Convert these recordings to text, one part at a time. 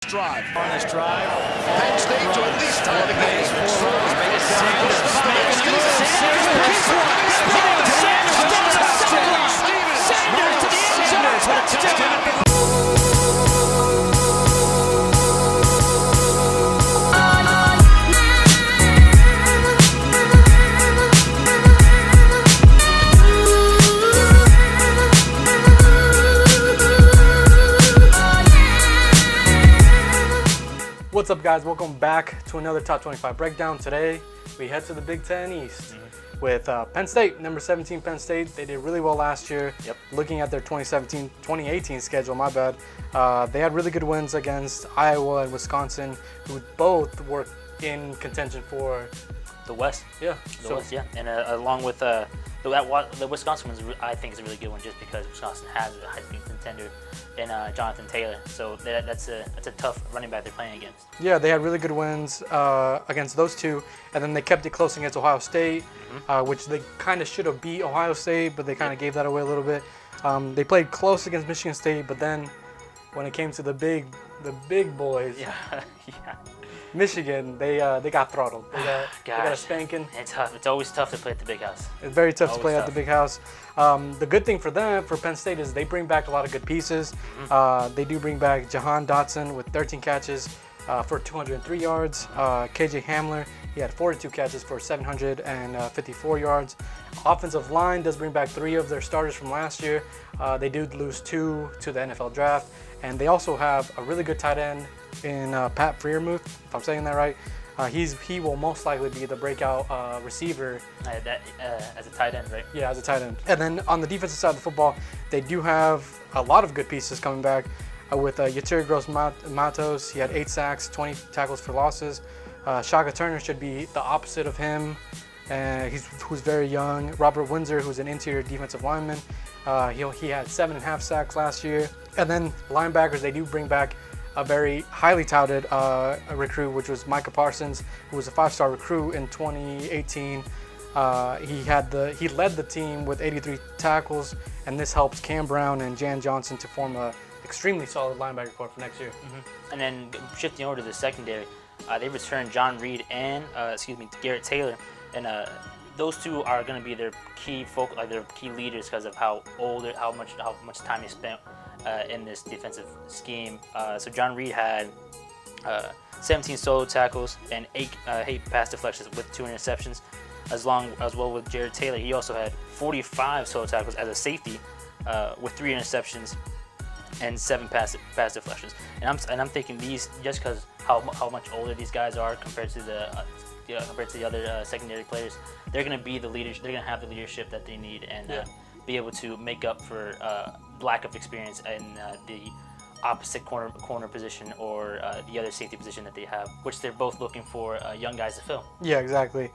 Drive. On this drive, Penn State to at least tie the game. Sanders to the end zone for a touchdown. What's up, guys? Welcome back to another Top 25 Breakdown. Today, we head to the Big Ten East with Penn State, number 17 Penn State. They did really well last year. Yep. Looking at their 2017-2018 schedule, my bad, they had really good wins against Iowa and Wisconsin, who both were in contention for the West. Yeah. The West, yeah. And along with the Wisconsin one, I think is a really good one just because Wisconsin has a Heisman contender in Jonathan Taylor. So that's a tough running back they're playing against. Yeah, they had really good wins against those two, and then they kept it close against Ohio State, which they kind of should have beat Ohio State, but they kind of gave that away a little bit. They played close against Michigan State, but then when it came to the big boys, yeah. Michigan, they got throttled. They got a spanking. It's tough. It's always tough to play at the big house. It's very tough to play at the big house. The good thing for Penn State, is they bring back a lot of good pieces. They do bring back Jahan Dotson with 13 catches for 203 yards. KJ Hamler, he had 42 catches for 754 yards. Offensive line does bring back 3 of their starters from last year. They did lose 2 to the NFL draft. And they also have a really good tight end in Pat Freiermuth, if I'm saying that right. He will most likely be the breakout receiver. As a tight end, right? Yeah, as a tight end. And then on the defensive side of the football, they do have a lot of good pieces coming back with Yetur Gross-Matos. He had 8 sacks, 20 tackles for losses. Shaka Turner should be the opposite of him. Who's very young. Robert Windsor, who's an interior defensive lineman. He had 7.5 sacks last year. And then linebackers, they do bring back a very highly touted recruit, which was Micah Parsons, who was a 5-star recruit in 2018. He led the team with 83 tackles, and this helps Cam Brown and Jan Johnson to form a extremely solid linebacker corps for next year. And then shifting over to the secondary, they returned John Reed and Garrett Taylor, and those two are going to be their key their key leaders because of how much time they spent in this defensive scheme. So John Reed had 17 solo tackles and 8 pass deflections with 2 interceptions. As well with Jared Taylor, he also had 45 solo tackles as a safety with 3 interceptions and 7 pass deflections. And I'm thinking these, just because how much older these guys are compared to the other secondary players, they're going to be the leaders. They're going to have the leadership that they need and be able to make up for lack of experience in the opposite corner position or the other safety position that they have, which they're both looking for young guys to fill. Yeah, exactly.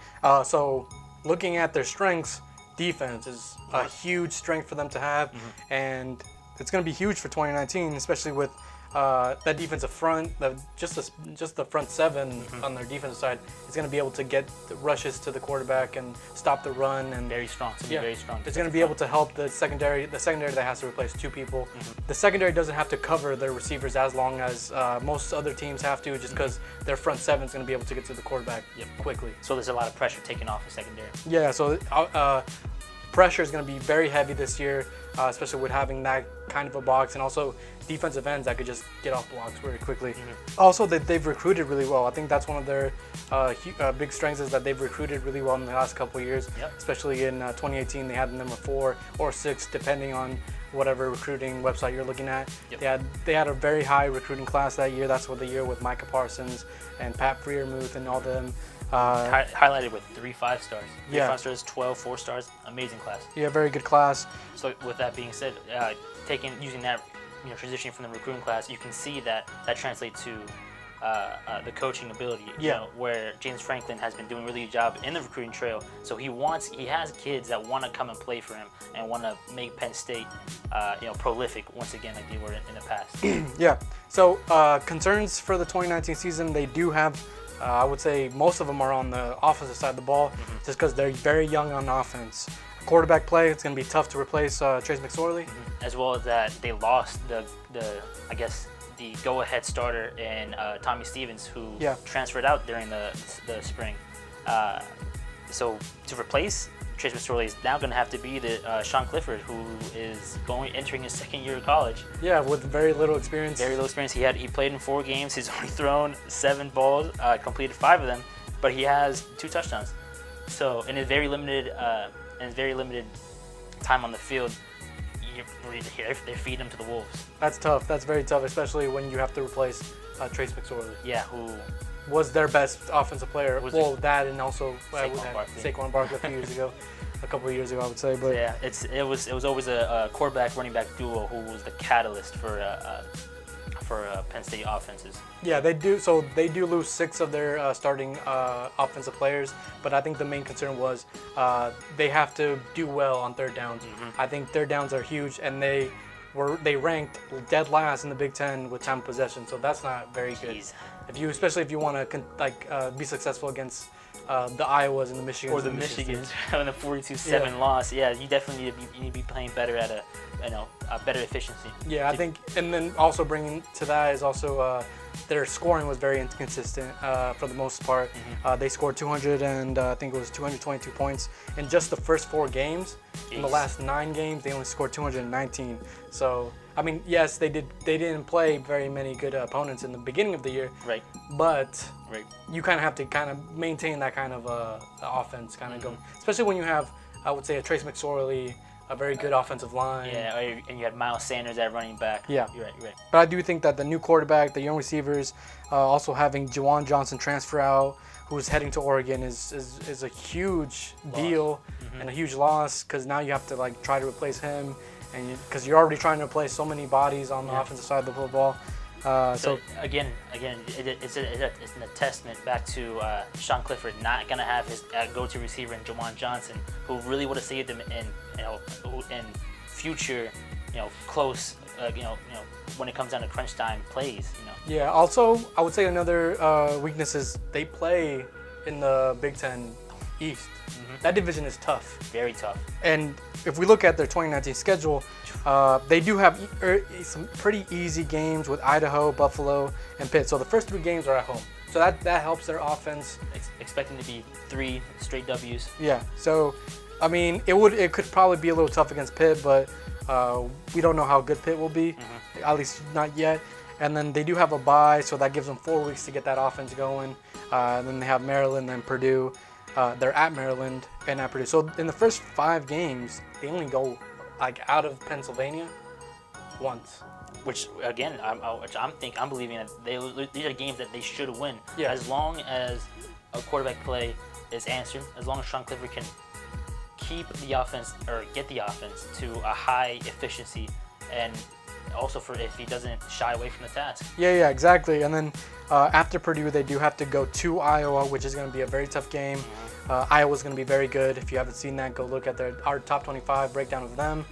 So looking at their strengths, defense is a huge strength for them to have, and it's going to be huge for 2019, especially with that defensive front. Just the front 7 on their defensive side is going to be able to get the rushes to the quarterback and stop the run. And very strong. It's going to be very strong. It's going to be able to help the secondary. The secondary that has to replace 2 people. The secondary doesn't have to cover their receivers as long as most other teams have to, just because their front 7 is going to be able to get to the quarterback quickly. So there's a lot of pressure taken off the secondary. Yeah. So pressure is going to be very heavy this year, especially with having that kind of a box, and also defensive ends that could just get off blocks very quickly. Also, they've recruited really well. I think that's one of their big strengths, is that they've recruited really well in the last couple of years. Especially in 2018, they had the number 4 or 6, depending on whatever recruiting website you're looking at. They had a very high recruiting class that year. That's what the year with Micah Parsons and Pat Freiermuth and all them. Highlighted with 3 5-stars. 3 Yeah. 5-stars, 12 4-stars. Amazing class. Yeah, very good class. So with that being said, using that, transitioning from the recruiting class, you can see that translates to the coaching ability. Where James Franklin has been doing a really good job in the recruiting trail. So he has kids that want to come and play for him and want to make Penn State, prolific once again like they were in the past. Yeah. So concerns for the 2019 season, they do have. I would say most of them are on the offensive side of the ball, just because they're very young on offense. Quarterback play, it's going to be tough to replace Trace McSorley. As well as that they lost the the go-ahead starter in Tommy Stevens, who Yeah. transferred out during the spring. So to replace Trace McSorley is now going to have to be the Sean Clifford, who is entering his second year of college. Yeah, with very little experience. Very little experience. He played in 4 games. He's only thrown 7 balls, completed 5 of them, but he has 2 touchdowns. So in his very limited time on the field, they feed him to the wolves. That's tough. That's very tough, especially when you have to replace Trace McSorley. Yeah, who Was their best offensive player. Was That and also Saquon Barkley. Barkley a few years ago, a couple of years ago, I would say. But yeah, it was always a quarterback running back duo who was the catalyst for Penn State offenses. yeah, they do. So they do lose 6 of their starting offensive players. But I think the main concern was they have to do well on third downs. I think third downs are huge, and they ranked dead last in the Big Ten with time of possession. So that's not very good. Jeez. Especially if you want to be successful against the Iowas and the Michigans. Or the and Michigans having a 42-7 loss. Yeah, you definitely need to be playing better at a better efficiency. Yeah, I think, and then also bringing to that is also their scoring was very inconsistent for the most part. They scored 200 and I think it was 222 points in just the first 4 games. In the Jeez. last 9 games, they only scored 219. So I mean, yes, they didn't play very many good opponents in the beginning of the year. Right. But Right. you kind of have to maintain that kind of offense going, especially when you have, I would say, a Trace McSorley, a very good offensive line. Yeah, and you had Miles Sanders at running back. Yeah. You're right. But I do think that the new quarterback, the young receivers, also having Juwan Johnson transfer out, who's heading to Oregon, is a huge deal and a huge loss, because now you have to try to replace him, and because you're already trying to replace so many bodies on the offensive side of the football. So again, it's a testament back to Sean Clifford not gonna have his go-to receiver in Juwan Johnson, who really would have saved him in future, close, when it comes down to crunch time plays, Yeah. Also, I would say another weakness is they play in the Big Ten East. That division is tough. Very tough. And if we look at their 2019 schedule, they do have some pretty easy games with Idaho, Buffalo, and Pitt. So the first 3 games are at home. So that helps their offense. Expecting to be 3 straight W's. Yeah. So, I mean, it could probably be a little tough against Pitt, but we don't know how good Pitt will be, at least not yet. And then they do have a bye, so that gives them 4 weeks to get that offense going. And then they have Maryland and Purdue. They're at Maryland and at Purdue. So in the first 5 games, they only go out of Pennsylvania once. Which again, I'm believing that these are games that they should win. Yeah. As long as a quarterback play is answered, as long as Sean Clifford can keep the offense or get the offense to a high efficiency, and also if he doesn't shy away from the task. Yeah, exactly. And then after Purdue, they do have to go to Iowa, which is going to be a very tough game. Iowa's going to be very good. If you haven't seen that, go look at our top 25 breakdown of them.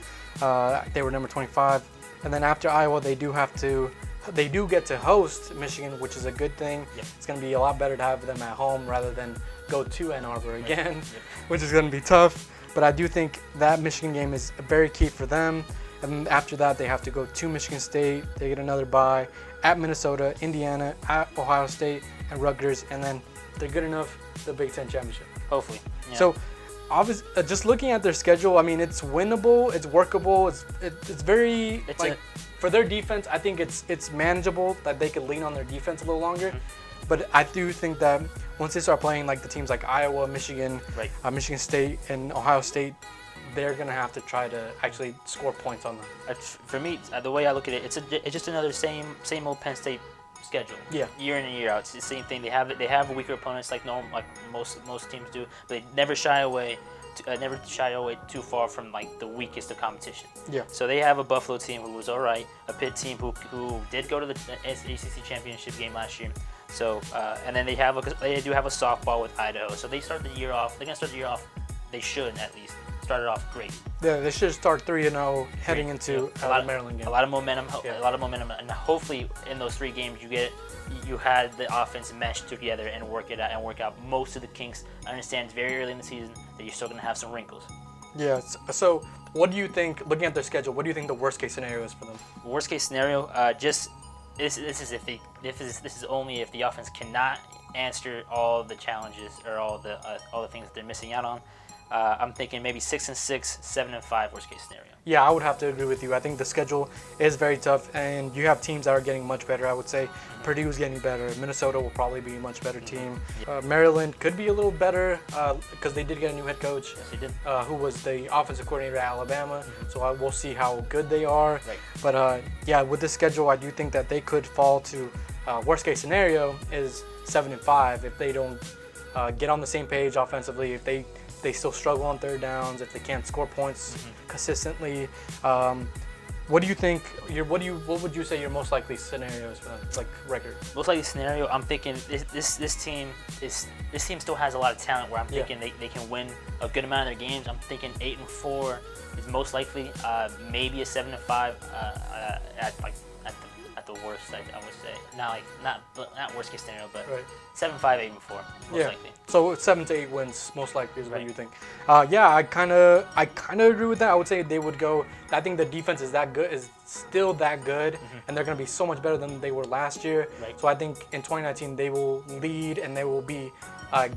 They were number 25. And then after Iowa, they do get to host Michigan, which is a good thing. Yep. It's going to be a lot better to have them at home rather than go to Ann Arbor again, which is going to be tough. But I do think that Michigan game is very key for them. And after that, they have to go to Michigan State. They get another bye at Minnesota, Indiana, at Ohio State, and Rutgers. And then they're good enough for the Big Ten Championship. Hopefully. Yeah. So, just looking at their schedule, I mean, it's winnable, it's workable, it's very for their defense. I think it's manageable that they could lean on their defense a little longer. But I do think that once they start playing the teams like Iowa, Michigan, Michigan State, and Ohio State, they're gonna have to try to actually score points on them. For me, the way I look at it, it's just another same old Penn State schedule. Yeah. Year in and year out, it's the same thing. They have weaker opponents like most teams do, but they never shy away too far from the weakest of competition. Yeah. So they have a Buffalo team who was all right, a Pitt team who did go to the ACC championship game last year. So and then they do have a softball with Idaho. So they're gonna start the year off. They should at least start it off great. Yeah, they should start 3-0 heading into the Maryland game. A lot of momentum, and hopefully in those 3 games you had the offense meshed together and work out most of the kinks. I understand it's very early in the season that you're still going to have some wrinkles. Yeah. So, what do you think? Looking at their schedule, what do you think the worst case scenario is for them? Worst case scenario, just this is only if the offense cannot answer all the challenges or all the things that they're missing out on. I'm thinking maybe 6-6, 7-5 worst case scenario. Yeah, I would have to agree with you. I think the schedule is very tough, and you have teams that are getting much better. I would say Purdue's getting better. Minnesota will probably be a much better team. Maryland could be a little better because they did get a new head coach. Yes, they did. Who was the offensive coordinator at Alabama. So we'll see how good they are. Right. But yeah, with this schedule, I do think that they could fall to worst case scenario is 7-5 if they don't get on the same page offensively. If they still struggle on third downs, if they can't score points consistently. What do you think? What would you say your most likely scenarios for them, like record? Most likely scenario, I'm thinking this team still has a lot of talent. Where I'm thinking they can win a good amount of their games. I'm thinking 8-4 is most likely. Maybe a 7-5 at the worst. I would say not worst case scenario, but Right. 7-5, 8-4 most likely. So 7 to 8 wins most likely is what you think. Yeah, I kind of agree with that. I would say they would go. I think the defense is still that good, and they're going to be so much better than they were last year. Right. So I think in 2019 they will lead, and they will be.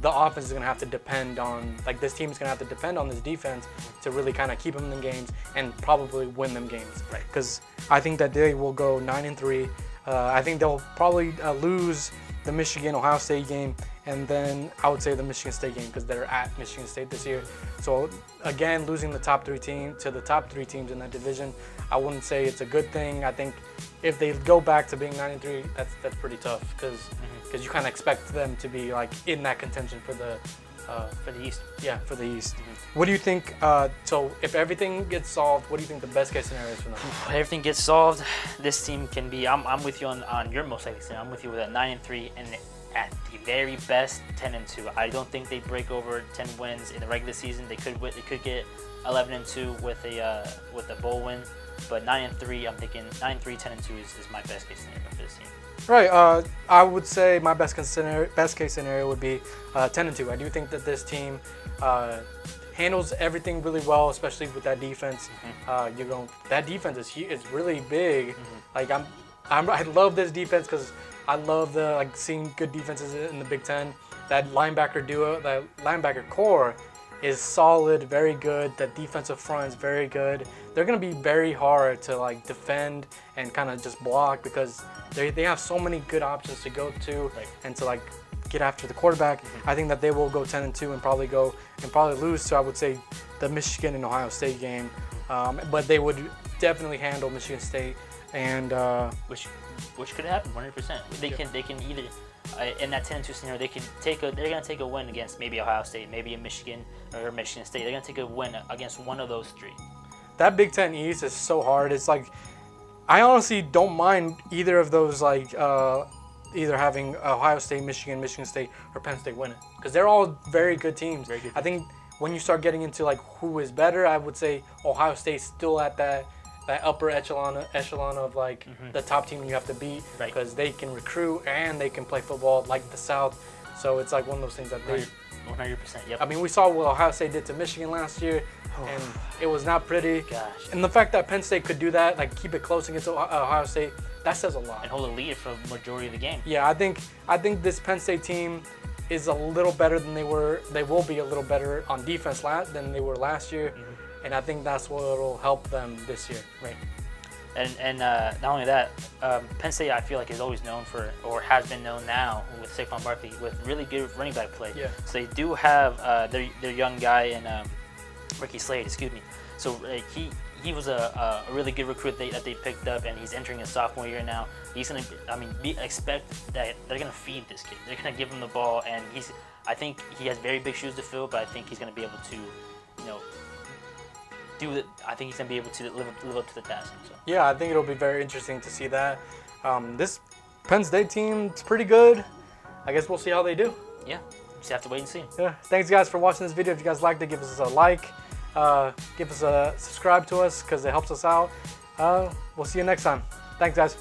The offense is going to have to depend on, this team is going to have to depend on this defense to really kind of keep them in games and probably win them games. Right. Because I think that they will go 9-3. I think they'll probably lose the Michigan-Ohio State game, and then I would say the Michigan State game because they're at Michigan State this year. So again, losing the top three teams in that division, I wouldn't say it's a good thing. I think if they go back to being 9-3, that's pretty tough because you kind of expect them to be in that contention for the East. Yeah, for the East. What do you think? So if everything gets solved, what do you think the best case scenario is for them? If everything gets solved, this team can be. I'm with you on your most likely scenario. I'm with you with a 9-3 and at the very best 10-2. I don't think they break over 10 wins in the regular season. They could get 11-2 with a bowl win, but 9-3. I'm thinking 9-3, 10-2 is my best case scenario for this team. Right. I would say my best case scenario would be 10-2. I do think that this team handles everything really well, especially with that defense. That defense is really big. I love this defense because I love seeing good defenses in the Big Ten. That linebacker core is solid, very good. The defensive front is very good. They're going to be very hard to defend and kind of just block because they have so many good options to go to and to get after the quarterback. I think that they will go 10-2 and probably lose. So I would say the Michigan and Ohio State game, but they would definitely handle Michigan State and which could happen 100%. They can either. In that 10-2 scenario, they're going to take a win against maybe Ohio State, maybe a Michigan or Michigan State. They're going to take a win against one of those three. That Big Ten East is so hard. It's I honestly don't mind either of those, either having Ohio State, Michigan State, or Penn State win it, because they're all very good teams. Very good I think when you start getting into who is better, I would say Ohio State's still at that upper echelon of the top team you have to beat because they can recruit and they can play football like the South. So it's one of those things that they 100%. Yep. I mean, we saw what Ohio State did to Michigan last year, and it was not pretty. Gosh. And the fact that Penn State could do that, keep it close against Ohio State, that says a lot. And hold a lead for the majority of the game. Yeah, I think this Penn State team is a little better than they were. They will be a little better on defense than they were last year, and I think that's what will help them this year. Right. And not only that, Penn State I feel is always known for, or has been known now with Saquon Barkley, with really good running back play. Yeah. So they do have their young guy in Ricky Slade, excuse me. So he was a really good recruit that they picked up, and he's entering his sophomore year now. He's gonna, expect that they're gonna feed this kid. They're gonna give him the ball, and I think he has very big shoes to fill, but I think he's gonna be able to, I think he's gonna be able to live up to the task. So. Yeah, I think it'll be very interesting to see that. This Penn State team is pretty good. I guess we'll see how they do. Yeah, just have to wait and see. Yeah, thanks guys for watching this video. If you guys liked it, give us a like, give us a subscribe to us because it helps us out. We'll see you next time. Thanks guys.